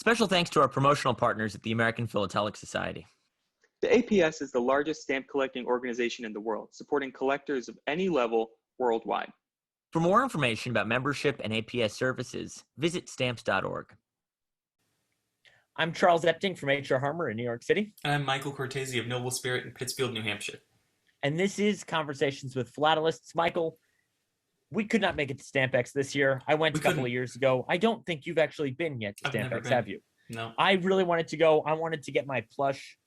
Special thanks to our promotional partners at the American Philatelic Society. The APS is the largest stamp collecting organization in the world, supporting collectors of any level worldwide. For more information about membership and APS services, visit stamps.org. I'm Charles Epting from H.R. Harmer in New York City. And I'm Michael Cortese of Noble Spirit in Pittsfield, New Hampshire. And this is Conversations with Philatelists. Michael, we could not make it to StampX this year. I went a couple of years ago. I don't think you've actually been yet to StampX, have you? No. I really wanted to go. I wanted to get my plush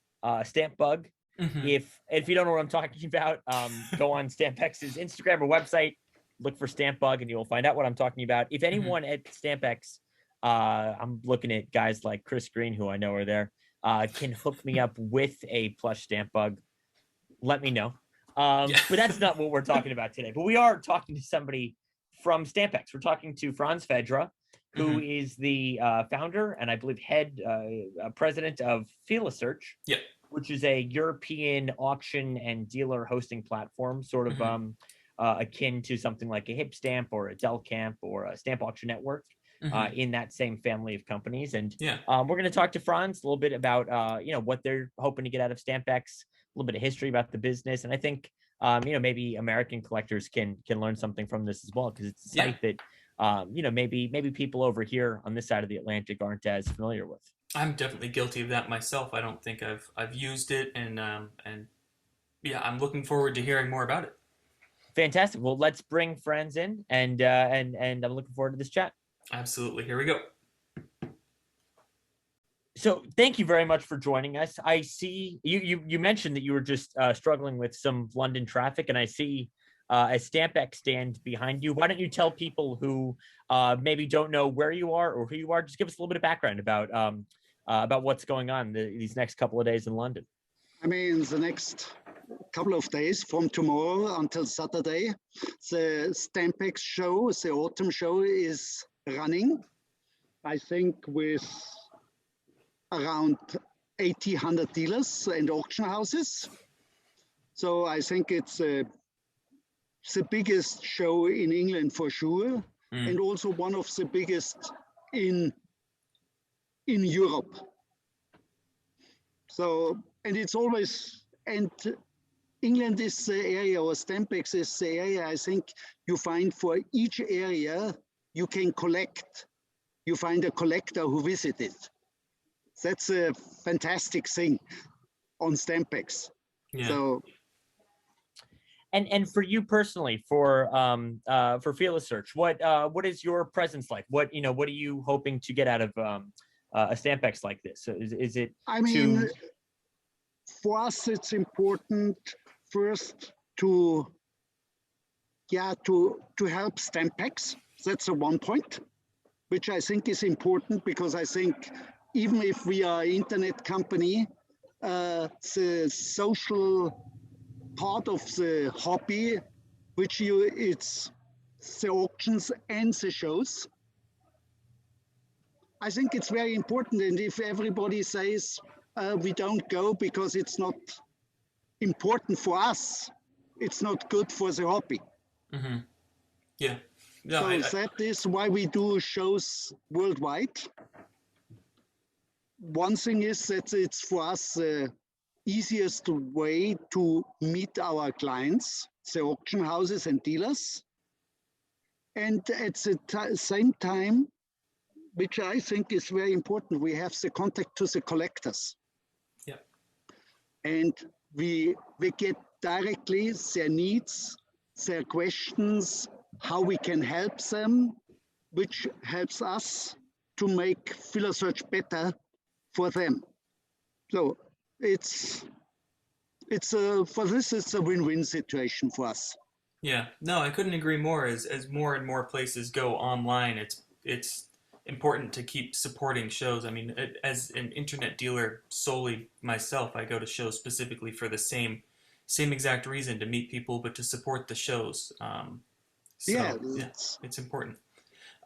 stamp bug. Mm-hmm. If you don't know what I'm talking about, go on StampX's Instagram or website, look for Stamp Bug, and you'll find out what I'm talking about. If anyone at StampX, I'm looking at guys like Chris Green, who I know are there, can hook me up with a plush Stamp Bug, let me know. But that's not what we're talking about today. But we are talking to somebody from StampX. We're talking to Franz Fedra, who is the founder and I believe head president of Philasearch, which is a European auction and dealer hosting platform, sort of akin to something like a Hipstamp or a Delcamp or a Stamp Auction Network. In that same family of companies. And we're going to talk to Franz a little bit about, what they're hoping to get out of StampX, a little bit of history about the business. And I think, maybe American collectors can learn something from this as well, because it's a site that, maybe people over here on this side of the Atlantic aren't as familiar with. I'm definitely guilty of that myself. I don't think I've used it. And I'm looking forward to hearing more about it. Fantastic. Well, let's bring Franz in and I'm looking forward to this chat. Absolutely. Here we go. So thank you very much for joining us. I see you mentioned that you were just struggling with some London traffic, and I see a StampX stand behind you. Why don't you tell people who maybe don't know where you are or who you are, just give us a little bit of background about what's going on these next couple of days in London. I mean, the next couple of days from tomorrow until Saturday, the StampX show, the autumn show, is running, I think, with around 1,800 dealers and auction houses. So I think it's the biggest show in England for sure, and also one of the biggest in Europe. So, and it's always, and England is the area, or StampX is the area, I think you find for each area you can collect. You find a collector who visited. That's a fantastic thing on StampX. Yeah. So, and for you personally, for Philasearch, what is your presence like? What are you hoping to get out of a StampX like this? So is it? I mean, for us, it's important first to help StampX. That's the one point, which I think is important, because I think even if we are an internet company, the social part of the hobby, it's the auctions and the shows. I think it's very important, and if everybody says we don't go because it's not important for us, it's not good for the hobby. Yeah. No, so that is why we do shows worldwide. One thing is that it's for us the easiest way to meet our clients, the auction houses and dealers. And at the same time, which I think is very important, we have the contact to the collectors. Yeah. And we get directly their needs, their questions, how we can help them, which helps us to make Philasearch better for them. So for this, it's a win-win situation for us. Yeah, no, I couldn't agree more. As more and more places go online, it's important to keep supporting shows. I mean, as an internet dealer solely myself, I go to shows specifically for the same exact reason, to meet people, but to support the shows. It's important.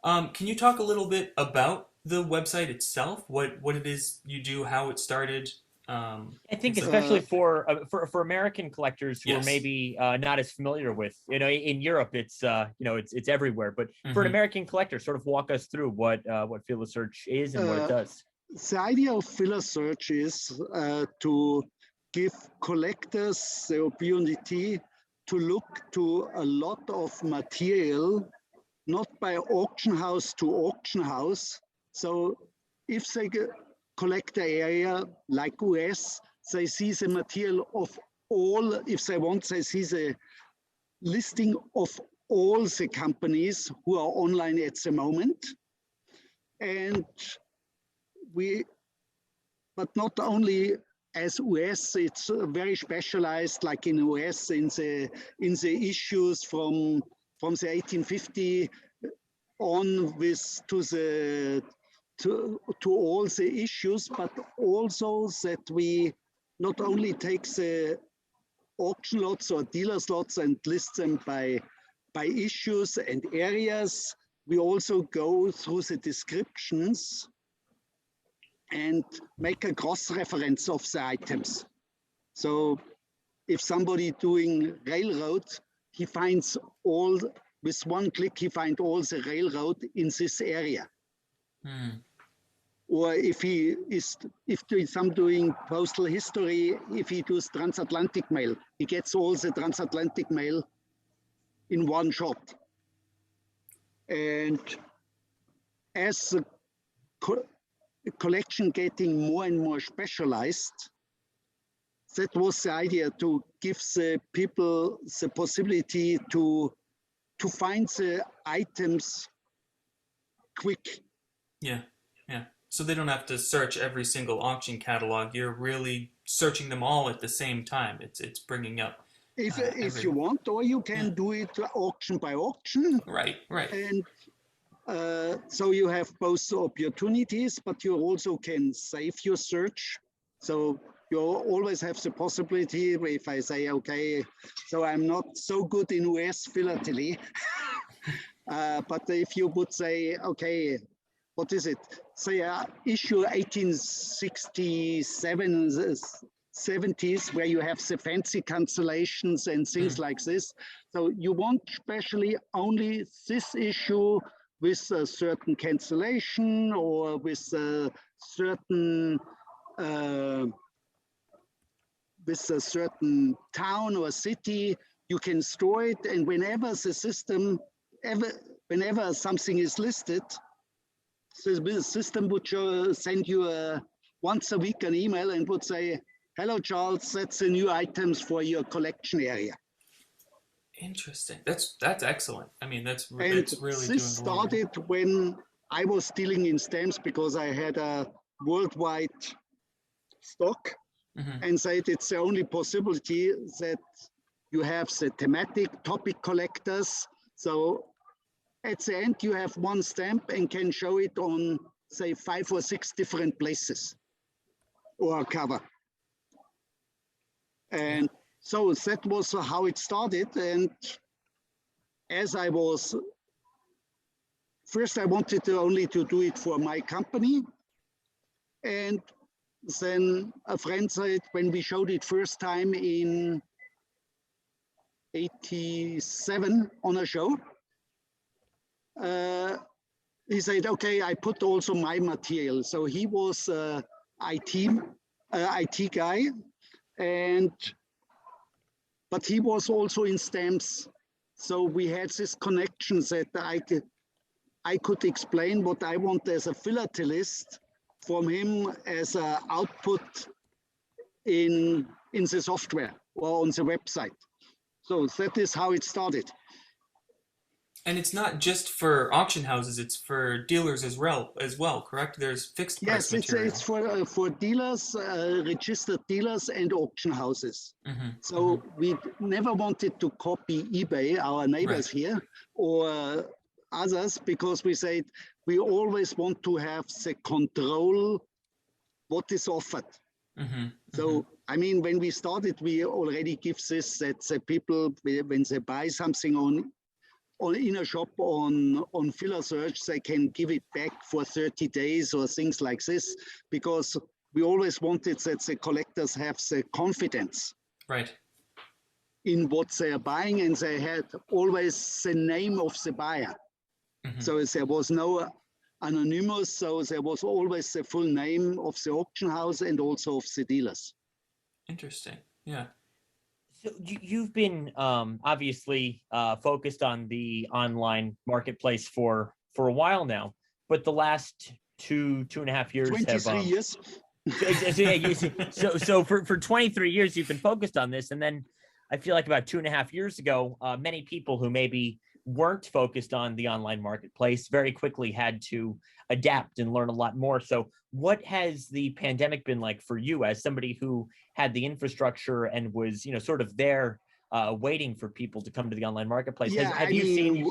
Can you talk a little bit about the website itself? What it is you do, how it started? I think especially for American collectors who are maybe not as familiar with, in Europe it's it's everywhere, but for an American collector, sort of walk us through what Philasearch is and what it does. the idea of Philasearch is to give collectors the opportunity to look to a lot of material, not by auction house to auction house. So if they collect an area like US, they see the material of all, if they want, they see the listing of all the companies who are online at the moment. And but not only as US, it's very specialized, like in US, in the issues from the 1850 on with to all the issues, but also that we not only take the auction lots or dealers lots and list them by issues and areas. We also go through the descriptions and make a cross-reference of the items. So if somebody doing railroad, he finds all, with one click, he finds all the railroad in this area. Or if he is, some doing postal history, if he does transatlantic mail, he gets all the transatlantic mail in one shot. And as the collection getting more and more specialized, that was the idea, to give the people the possibility to find the items quick. Yeah. So they don't have to search every single auction catalog. You're really searching them all at the same time. It's bringing up. If you want, or you can do it auction by auction. Right. And so you have both opportunities, but you also can save your search. So you always have the possibility, if I say, okay, so I'm not so good in US philately, but if you would say, okay, what is it? Say issue 1867, 70s, where you have the fancy cancellations and things like this. So you want especially only this issue with a certain cancellation or with a certain town or city. You can store it, and whenever the system, whenever something is listed, the system would send you once a week an email and would say, "Hello, Charles, that's the new items for your collection area." Interesting. That's excellent. I mean, that's really this doing started when I was dealing in stamps, because I had a worldwide stock, and said it's the only possibility that you have the thematic topic collectors. So at the end, you have one stamp and can show it on, say, 5 or 6 different places or a cover. And so that was how it started. And as I was, first I wanted only to do it for my company. And then a friend said, when we showed it first time in 87 on a show, he said, okay, I put also my material. So he was IT guy, but he was also in stamps. So we had this connection that I could explain what I want as a philatelist from him as an output in the software or on the website. So that is how it started. And it's not just for auction houses; it's for dealers as well. Correct? There's fixed price material. Yes, it's for dealers, registered dealers, and auction houses. So we never wanted to copy eBay, our neighbors here, or others, because we said we always want to have the control what is offered. So I mean, when we started, we already give this that the people, when they buy something in a shop on Philasearch, they can give it back for 30 days or things like this, because we always wanted that the collectors have the confidence in what they are buying, and they had always the name of the buyer. So there was no anonymous, so there was always the full name of the auction house and also of the dealers. Interesting. Yeah. So you've been obviously focused on the online marketplace for a while now, but the last two and a half years 23 have years. So for 23 years you've been focused on this, and then I feel like about 2.5 years ago, many people who maybe weren't focused on the online marketplace very quickly had to adapt and learn a lot more. So what has the pandemic been like for you as somebody who had the infrastructure and was, sort of there waiting for people to come to the online marketplace? Yeah, Have you seen?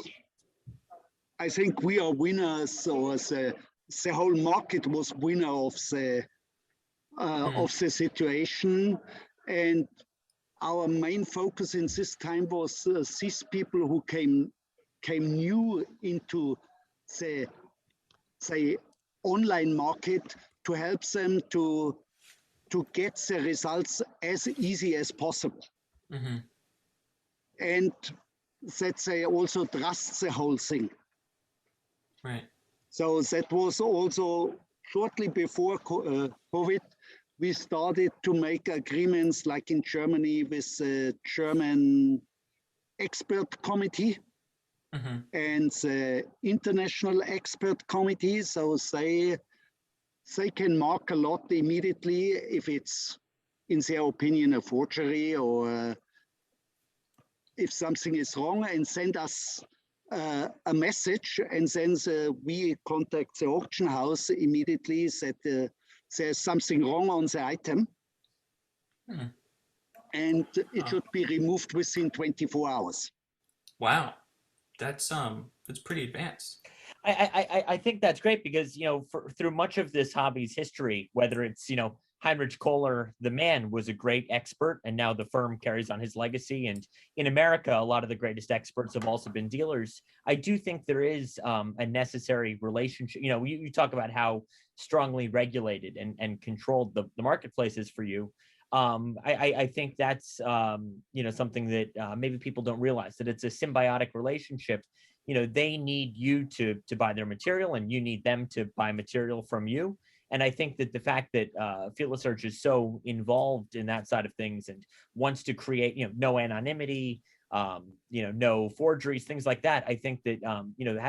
I think we are winners, or the whole market was winner of the situation, and our main focus in this time was these people who came new into the online market, to help them to get the results as easy as possible. Mm-hmm. And that they also trust the whole thing. Right. So that was also shortly before COVID, we started to make agreements like in Germany with the German expert committee and the international expert committee. So they can mark a lot immediately if it's, in their opinion, a forgery, or if something is wrong, and send us a message, and then we contact the auction house immediately that there's something wrong on the item, and it should be removed within 24 hours. Wow, that's pretty advanced. I think that's great because, through much of this hobby's history, whether it's, Heinrich Kohler, the man, was a great expert, and now the firm carries on his legacy. And in America, a lot of the greatest experts have also been dealers. I do think there is a necessary relationship. You talk about how strongly regulated and controlled the marketplace is for you. I think that's, something that maybe people don't realize, that it's a symbiotic relationship. They need you to buy their material, and you need them to buy material from you. And I think that the fact that Philasearch is so involved in that side of things and wants to create, no anonymity, no forgeries, things like that. I think that,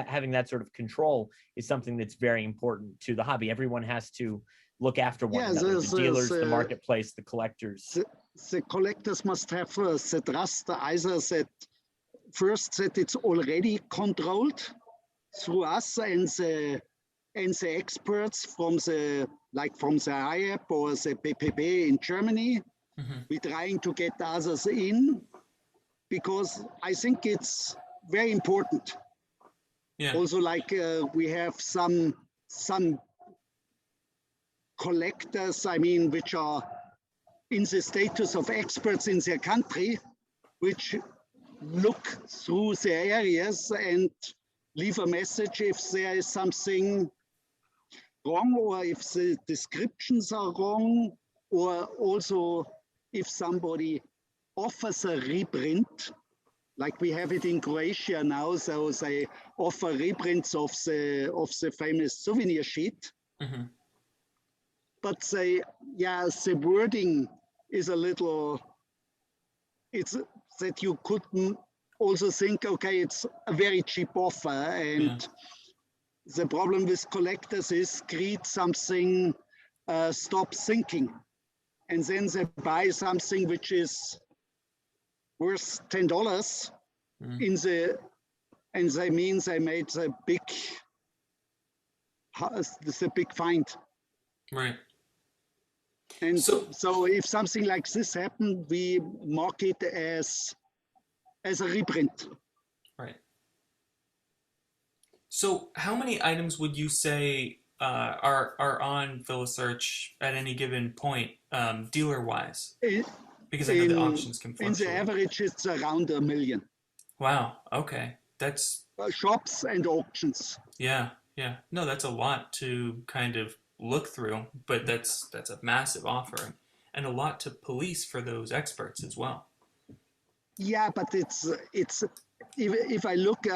having that sort of control is something that's very important to the hobby. Everyone has to look after one another, the dealers, the marketplace, the collectors. The collectors must have the trust, either that first that it's already controlled through us and the experts from the IAP or the PPP in Germany. We're trying to get others in, because I think it's very important. Yeah. Also, we have some collectors, which are in the status of experts in their country, which look through the areas and leave a message if there is something wrong, or if the descriptions are wrong, or also if somebody offers a reprint, like we have it in Croatia now. So they offer reprints of the famous souvenir sheet. But the wording is a little, it's that you could also think, okay, it's a very cheap offer, and the problem with collectors is create something, stop thinking, and then they buy something which is worth $10 and they mean they made the big find. Right. And so if something like this happened, we mark it as a reprint. Right. So how many items would you say are on Philasearch at any given point, dealer-wise? Because I know the auctions can fluctuate. In the average, it's around 1 million. Wow. Okay. That's shops and auctions. Yeah. No, that's a lot to kind of look through, but that's a massive offer, and a lot to police for those experts as well. Yeah, but it's if I look,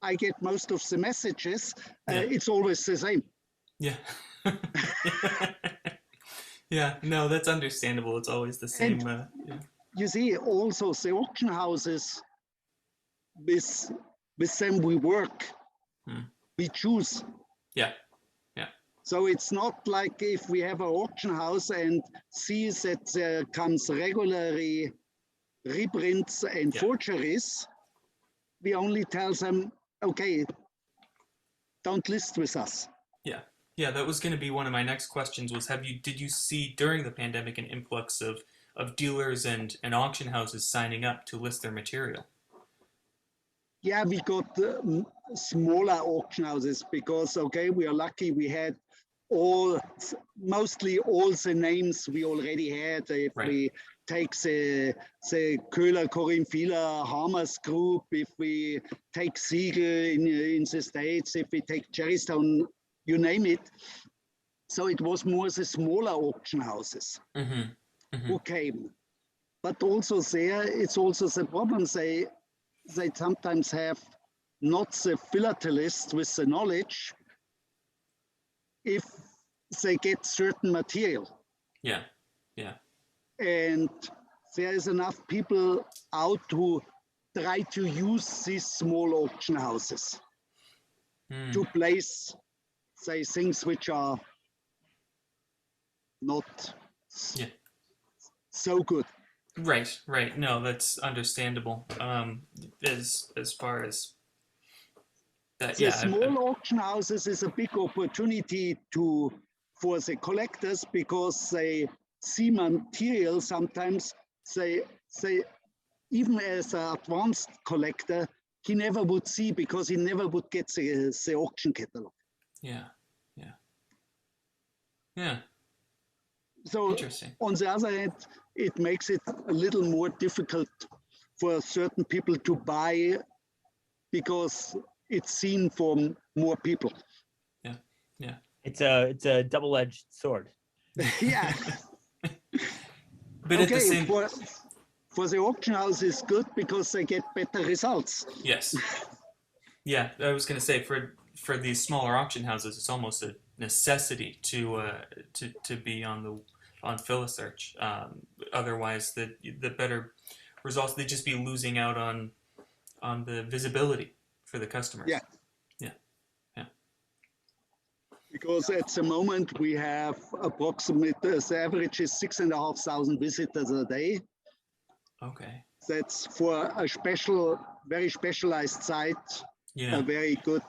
I get most of the messages, Yeah. it's always the same. Yeah. Yeah, no, that's understandable. It's always the same. Yeah. You see, also the auction houses, with them we work, we choose. Yeah. Yeah. So it's not like if we have an auction house and see that there comes regularly reprints and forgeries, we only tell them, okay, don't list with us. Yeah. Yeah, that was going to be one of my next questions was did you see during the pandemic an influx of dealers and auction houses signing up to list their material? Yeah, we got smaller auction houses because, okay, we are lucky we had mostly all the names we already had. If we take the Köhler, Corinne Fieler, Hamas Group, if we take Siegel in the States, if we take Cherrystone, you name it. So it was more the smaller auction houses who came. But also there, it's also the problem. They sometimes have not the philatelist with the knowledge if they get certain material. Yeah, yeah. And there is enough people out who try to use these small auction houses to place, say, things which are not so good. Right. No, that's understandable. As far as that, the small auction houses is a big opportunity for the collectors because they see material sometimes. They even as an advanced collector, he never would see because he never would get the auction catalog. Yeah. So on the other hand, it makes it a little more difficult for certain people to buy because it's seen from more people. Yeah. It's a double-edged sword. Yeah. But okay, at the same for the auction house is good because they get better results. Yes. Yeah, I was going to say for these smaller auction houses, it's almost a necessity to be on Philasearch. Otherwise, the better results, they'd just be losing out on the visibility for the customers. Yeah. Because at the moment we have approximately, the average is 6,500 visitors a day. Okay. That's for a very specialized site. Yeah. Very good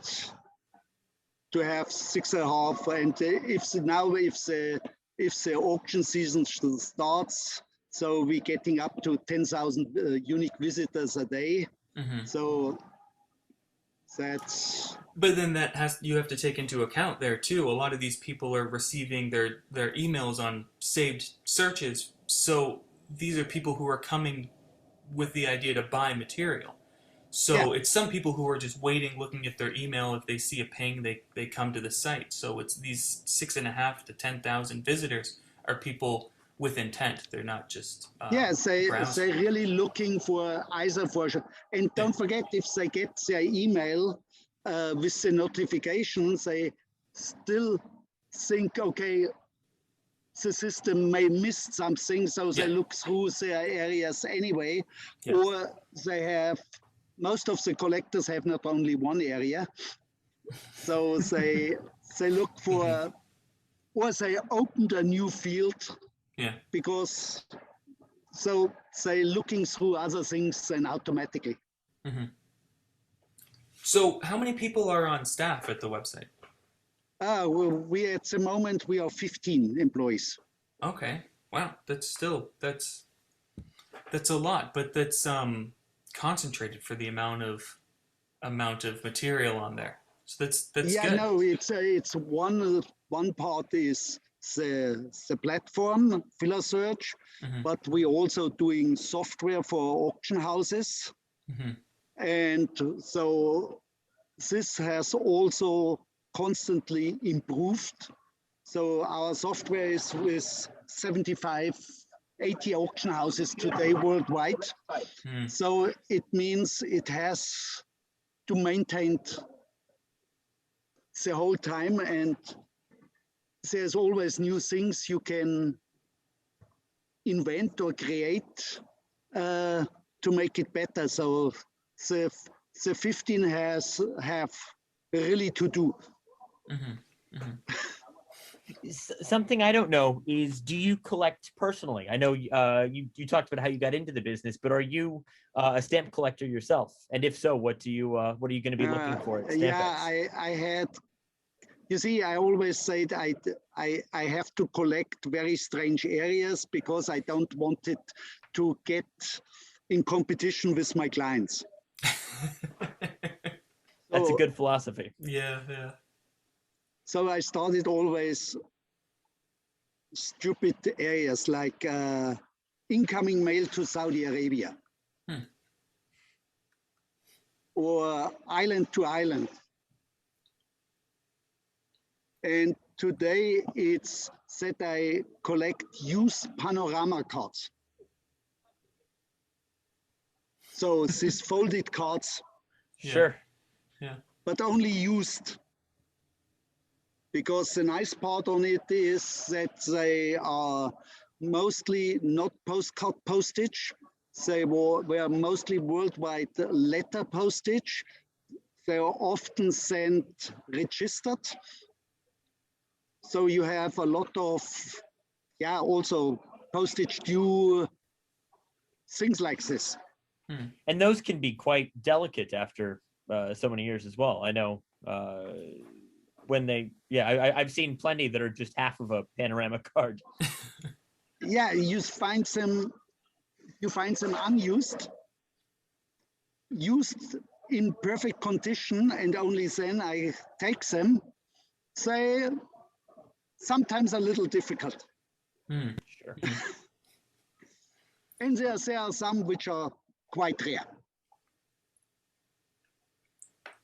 to have 6,500. And if the auction season starts, so we're getting up to 10,000 unique visitors a day. So that's. But then you have to take into account there too. A lot of these people are receiving their emails on saved searches. So these are people who are coming with the idea to buy material. So it's some people who are just waiting, looking at their email. If they see a ping, they come to the site. So it's these 6,500 to 10,000 visitors are people with intent. They're not just they're really looking for either for, and don't forget, if they get their email with the notifications, they still think, okay, the system may miss something, so they look through their areas anyway, or they have, most of the collectors have not only one area, so they look for, or they opened a new field, because so they're looking through other things then automatically. So how many people are on staff at the website? We at the moment we are 15 employees. Okay, wow, that's a lot, but that's concentrated for the amount of material on there. So that's good. No, it's one part is the platform Philasearch, but we're also doing software for auction houses, and so this has also constantly improved. So our software is with 80 auction houses today worldwide. So it means it has to maintain the whole time, and there's always new things you can invent or create to make it better. So the 15 have really to do. Something I don't know is, do you collect personally? I know you talked about how you got into the business, but are you a stamp collector yourself? And if so, what are you going to be looking for at StampX? Yeah, I had. You see, I always said I have to collect very strange areas because I don't want it to get in competition with my clients. That's a good philosophy. Yeah. So I started always stupid areas like incoming mail to Saudi Arabia or island to island. And today it's that I collect used panorama cards. So these folded cards. Sure. Yeah. But only used. Because the nice part on it is that they are mostly not postcard postage. They were mostly worldwide letter postage. They are often sent registered. So you have a lot of, also postage due, things like this. And those can be quite delicate after so many years as well. I know when I've seen plenty that are just half of a panorama card. Yeah, you find them unused, used in perfect condition, and only then I take them. They sometimes a little difficult. Sure. And there are some which are quite rare.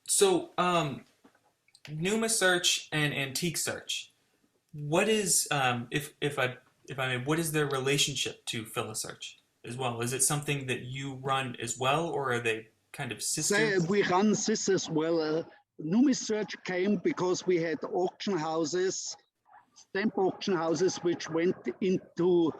So, Numisearch and Antiquesearch, what is, if I may, what is their relationship to Philasearch as well? Is it something that you run as well, or are they kind of sisters? We run this as well. Numisearch came because we had auction houses, stamp auction houses, which went into,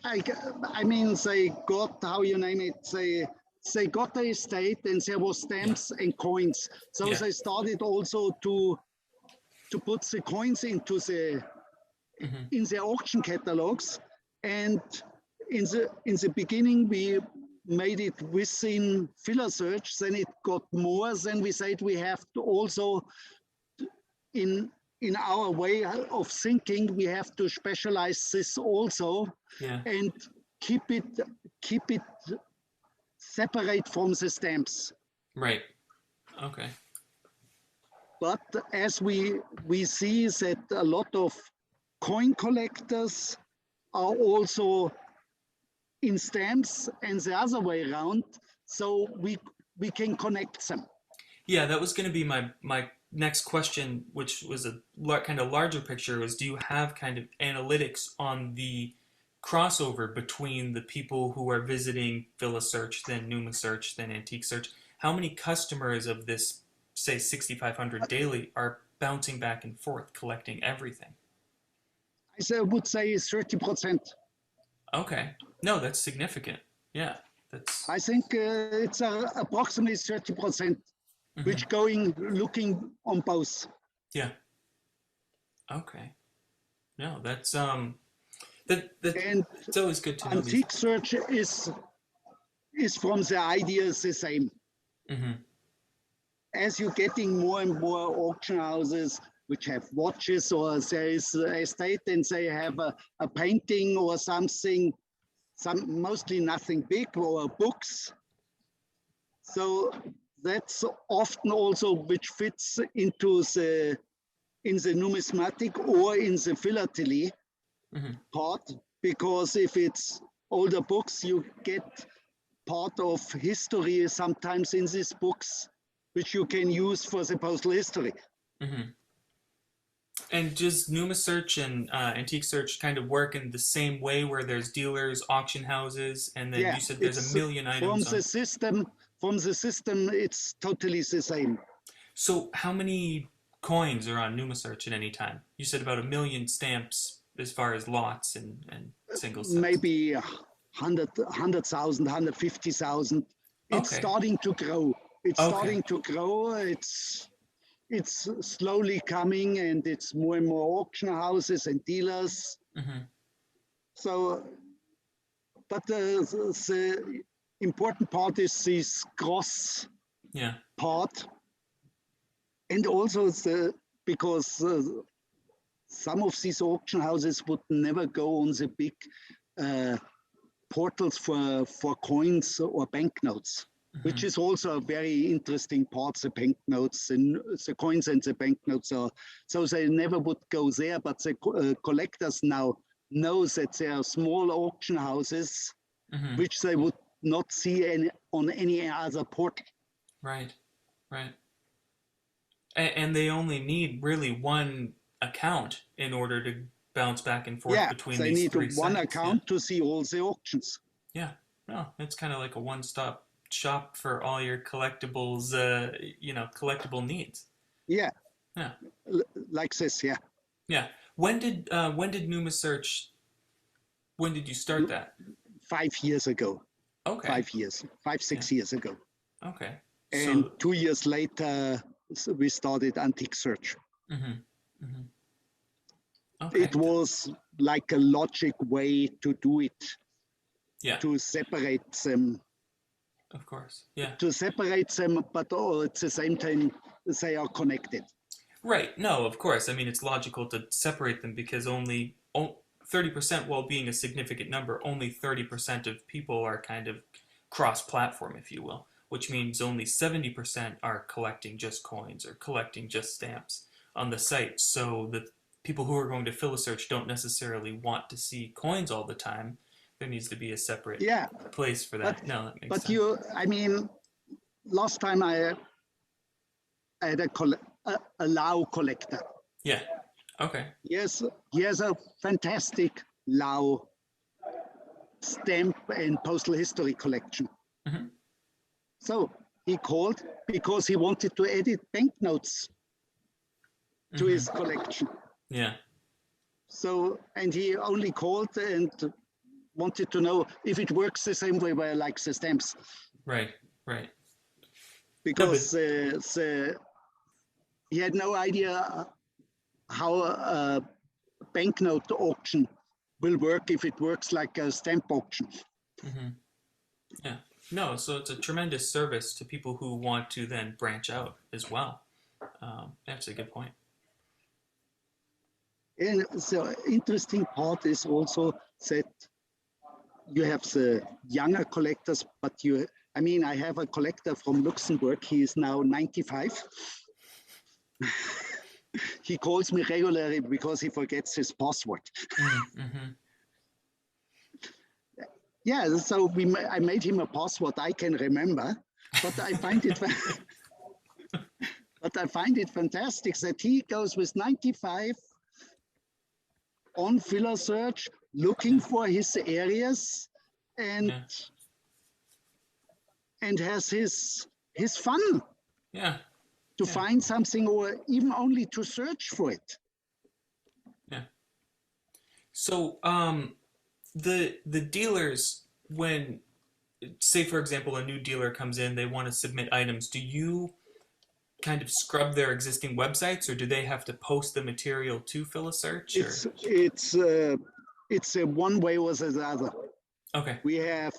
I mean, they got, how you name it, they got the estate and there was stamps and coins. So they started also to put the coins into the in the auction catalogs. And in the beginning we made it within Philasearch, then it got more. Then we said we have to also, in our way of thinking, we have to specialize this also and keep it separate from the stamps. Right. Okay. But as we see that a lot of coin collectors are also in stamps and the other way around, so we can connect them. Yeah, that was going to be my next question, which was a kind of larger picture, was do you have kind of analytics on the crossover between the people who are visiting Philasearch, then Numisearch, then Antiquesearch? How many customers of this, say, 6,500 daily are bouncing back and forth collecting everything? I would say 30%. Okay. No, that's significant. Yeah. I think it's approximately 30%, which looking on both. Yeah. Okay. No, that's and it's always good to know. Antiquesearch is from the ideas the same. As you're getting more and more auction houses which have watches, or there is a estate and they have a painting or something, mostly nothing big, or books. So that's often also which fits into in the numismatic or in the philately part, because if it's older books, you get part of history sometimes in these books, which you can use for the postal history. And does Numisearch and Antiquesearch kind of work in the same way, where there's dealers, auction houses, and then you said there's a million items? From the system, from the system, it's totally the same. So how many coins are on Numisearch at any time? You said about 1 million stamps as far as lots and single sets. Maybe 100,000, 150,000. It's Okay. starting to grow. It's Okay. starting to grow. It's slowly coming, and it's more and more auction houses and dealers. Mhm. So, but the important part is this gross Yeah. part, and also because some of these auction houses would never go on the big portals for coins or banknotes, which is also a very interesting part. The banknotes and the coins and the banknotes are, so they never would go there. But the collectors now know that there are small auction houses Mhm. which they would not see on any other portal. Right. Right. And they only need really one account in order to bounce back and forth Yeah, between they these need three one sites. account to see all the auctions. Yeah. No, it's kind of like a one-stop shop for all your collectibles, collectible needs. Yeah. Yeah. Like this, yeah. Yeah. When did Numisearch? When did you start that? 5 years ago. Okay. 5 years, 6 years ago. Okay. And So. 2 years later, we started Antiquesearch. Mhm. Mhm. Okay. It was like a logic way to do it, Yeah. to separate them, Of course. Yeah. but all at the same time, they are connected. Right. No, of course. I mean, it's logical to separate them because only 30%, while being a significant number, only 30% of people are kind of cross-platform, if you will, which means only 70% are collecting just coins or collecting just stamps on the site. So the people who are going to Philasearch don't necessarily want to see coins all the time. There needs to be a separate place for that. No, that makes sense. Last time I had a Lao collector. Yeah. Okay. Yes, he has a fantastic Lao stamp and postal history collection. Mhm. So he called because he wanted to edit banknotes to his collection. Yeah. So, and he only called and wanted to know if it works the same way where like the stamps. Right. Right. Because he had no idea how a banknote auction will work, if it works like a stamp auction. Mm-hmm. Yeah. No, so it's a tremendous service to people who want to then branch out as well. That's a good point. And the interesting part is also that you have the younger collectors, but I have a collector from Luxembourg. He is now 95. He calls me regularly because he forgets his password. Mm-hmm. Yeah, so I made him a password I can remember, but I find it fantastic that he goes with 95 on Philasearch looking for his areas and has his fun. Yeah. To find something or even only to search for it. Yeah. So the dealers, when, say for example, a new dealer comes in, they want to submit items, do you kind of scrub their existing websites, or do they have to post the material to Philasearch? It's a one way or the other. Okay. We have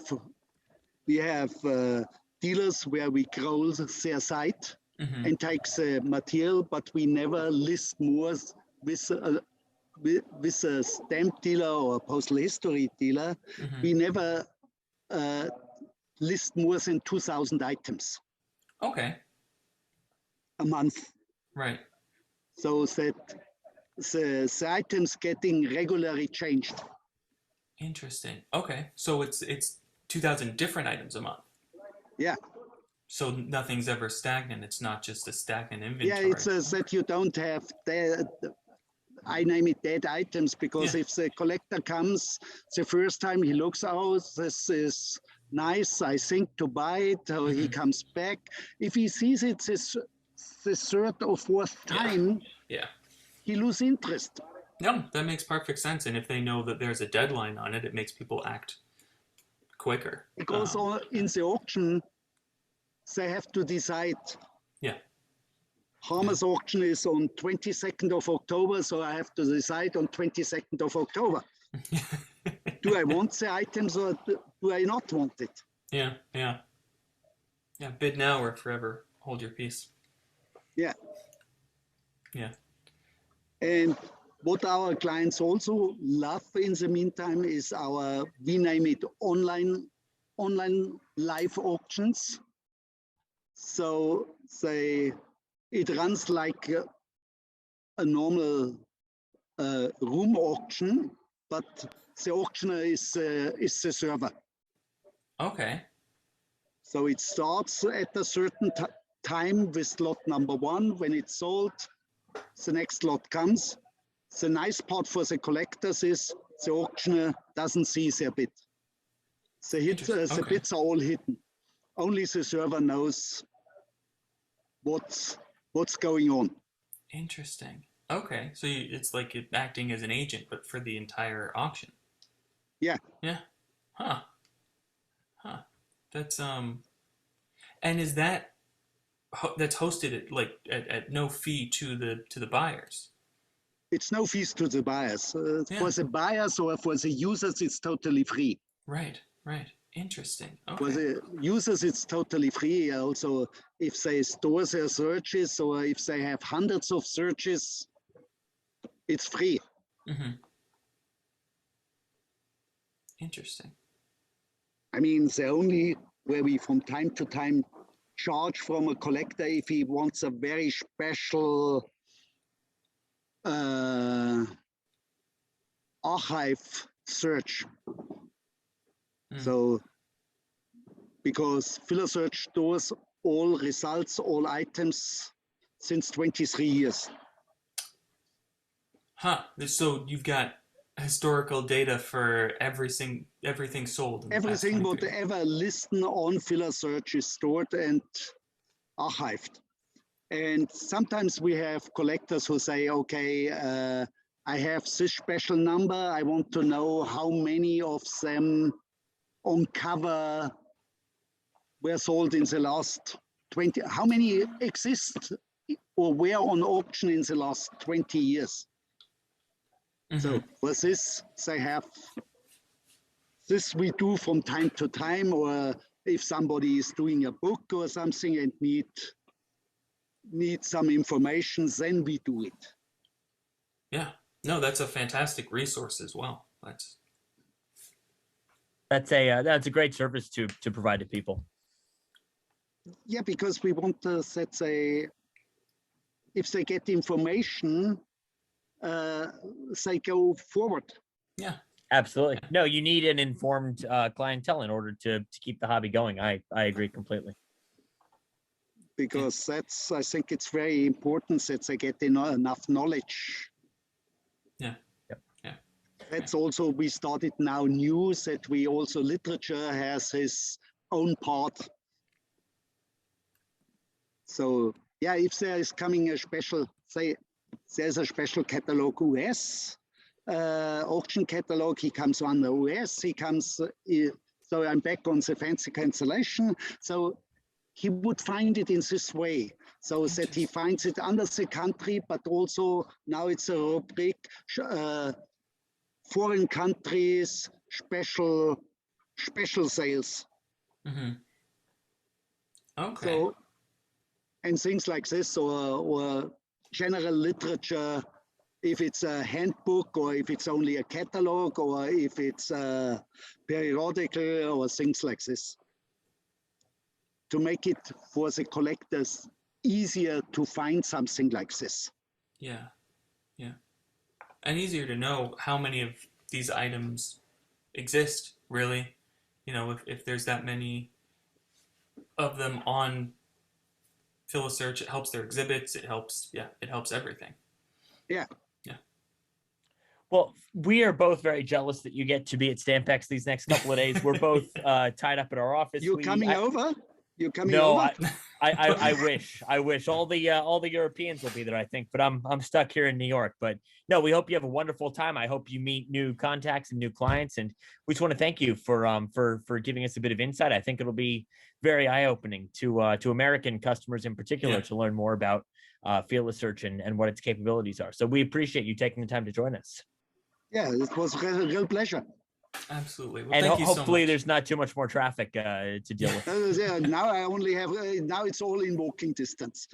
dealers where we crawl their site and take the material, but we never list more with a stamp dealer or a postal history dealer. We never list more than 2,000 items. Okay. A month. Right. So that the items getting regularly changed. Interesting. Okay. So it's 2,000 different items a month. Yeah. So nothing's ever stagnant. It's not just a stagnant inventory. Yeah, it's that you don't have I name it dead items, because if the collector comes the first time, he looks, oh, this is nice, I think, to buy it, or he comes back. If he sees it the third or fourth time, Yeah. he loses interest. No, that makes perfect sense. And if they know that there's a deadline on it, it makes people act quicker. Because in the auction, they have to decide. Yeah. Harmer's auction is on 22nd of October, so I have to decide on 22nd of October. Do I want the items or do I not want it? Yeah, yeah. Yeah, bid now or forever hold your peace. Yeah. Yeah. And what our clients also love in the meantime is we name it online live auctions. So it runs like a normal room auction, but the auctioneer is the server. Okay. So it starts at a certain time with lot number 1. When it's sold, the next lot comes. The nice part for the collectors is the auctioneer doesn't see their bid. The bids are all hidden. Only the server knows what's going on. Interesting. Okay, so it's like you're acting as an agent, but for the entire auction. Yeah. Yeah. Huh. That's and is that's hosted at no fee to the buyers? It's no fees to the buyers. For the buyers or for the users, it's totally free. Right. Interesting. Okay. For the users, it's totally free. Also, if they store their searches or if they have hundreds of searches, it's free. Interesting. I mean, the only where we from time to time charge from a collector if he wants a very special archive search. So, because Philasearch stores all results, all items since 23 years. So you've got historical data for everything sold. Everything whatever listed on Philasearch is stored and archived. And sometimes we have collectors who say, okay, I have this special number. I want to know how many of them on cover were sold in the last 20, how many exist or were on auction in the last 20 years. So for this, they have, this we do from time to time, or if somebody is doing a book or something and need some information, then we do it. Yeah, no, that's a fantastic resource as well. That's a great service to provide to people. Yeah, because we want that they, if they get information, they go forward. Yeah, absolutely. No, you need an informed clientele in order to keep the hobby going. I agree completely. Because I think it's very important that they get enough knowledge. Yeah. That's also, we started now news that we also, literature has his own part. So yeah, if there is coming a special, say, there's a special catalog US, auction catalog, he comes on the US, he comes, so I'm back on the fancy cancellation. So he would find it in this way, so that he finds it under the country, but also now it's a rubric, foreign countries, special sales. Okay. So, and things like this, or general literature, if it's a handbook, or if it's only a catalog, or if it's a periodical, or things like this. To make it for the collectors easier to find something like this. Yeah. And easier to know how many of these items exist, really. You know, if there's that many of them on Philasearch, it helps their exhibits, it helps everything. Yeah. Well, we are both very jealous that you get to be at Stampex these next couple of days. We're both tied up at our office. You're coming over? You're coming No, over? I wish all the Europeans will be there, I think, but I'm stuck here in New York. But no, we hope you have a wonderful time. I hope you meet new contacts and new clients, and we just want to thank you for giving us a bit of insight. I think it'll be very eye-opening to American customers in particular to learn more about Philasearch and what its capabilities are. So we appreciate you taking the time to join us. Yeah, it was a real pleasure. Absolutely. Well, And thank you so hopefully much. there's not too much more traffic to deal with. Yeah, now I only have, now it's all in walking distance.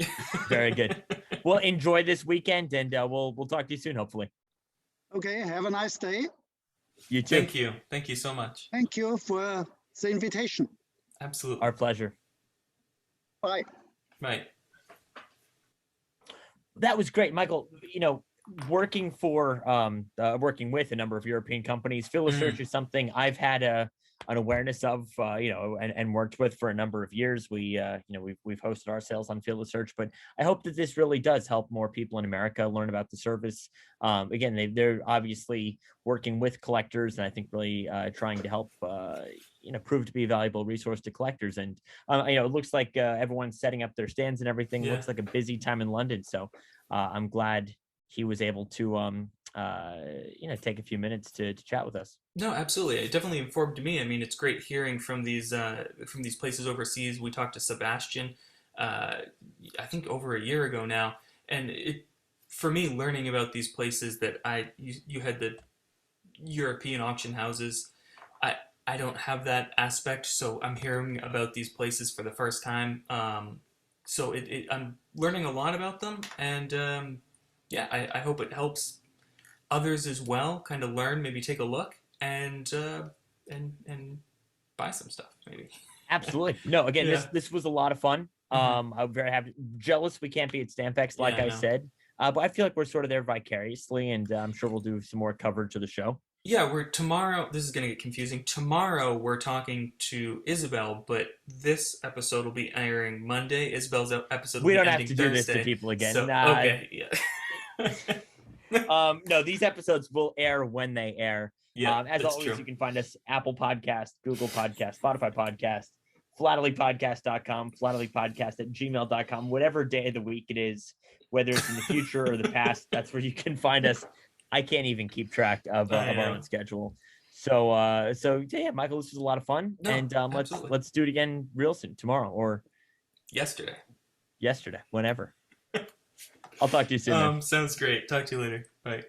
Very good. Well, enjoy this weekend, and we'll talk to you soon, hopefully. Okay, have a nice day. You too. Thank you. Thank you so much. Thank you for the invitation. Absolutely. Our pleasure. Bye. Right. That was great, Michael. You know, working with a number of European companies, Philasearch is something I've had an awareness of, and worked with for a number of years. We've hosted our sales on Philasearch, but I hope that this really does help more people in America learn about the service. Again, they're obviously working with collectors, and I think really trying to help, prove to be a valuable resource to collectors. And it looks like everyone's setting up their stands and everything. Yeah. Looks like a busy time in London, so I'm glad he was able to take a few minutes to chat with us. No, absolutely. It definitely informed me. I mean, it's great hearing from these places overseas. We talked to Sebastian, I think over a year ago now, and for me, learning about these places that you had the European auction houses. I don't have that aspect, so I'm hearing about these places for the first time. So I'm learning a lot about them, and I hope it helps others as well, kind of learn, maybe take a look, and buy some stuff, maybe. Absolutely. No, again, Yeah. this was a lot of fun. I'm very happy. Jealous we can't be at Stampex, like Yeah, I I know. said. But I feel like we're sort of there vicariously, and I'm sure we'll do some more coverage of the show. Yeah, tomorrow, this is going to get confusing. Tomorrow we're talking to Isabel, but this episode will be airing Monday. Isabel's episode will We be don't have ending to do this to Thursday. people again. So, okay, yeah. No, these episodes will air when they air. Yeah, as that's always, true. you can find us Apple Podcast, Google Podcast, Spotify Podcast, flatterlypodcast.com, flatterlypodcast@gmail.com, whatever day of the week it is, whether it's in the future or the past, that's where you can find us. I can't even keep track of our own schedule. So yeah, Michael, this was a lot of fun. No, and absolutely. let's do it again real soon, tomorrow or Yesterday. whenever. I'll talk to you soon. Sounds great. Talk to you later. Bye.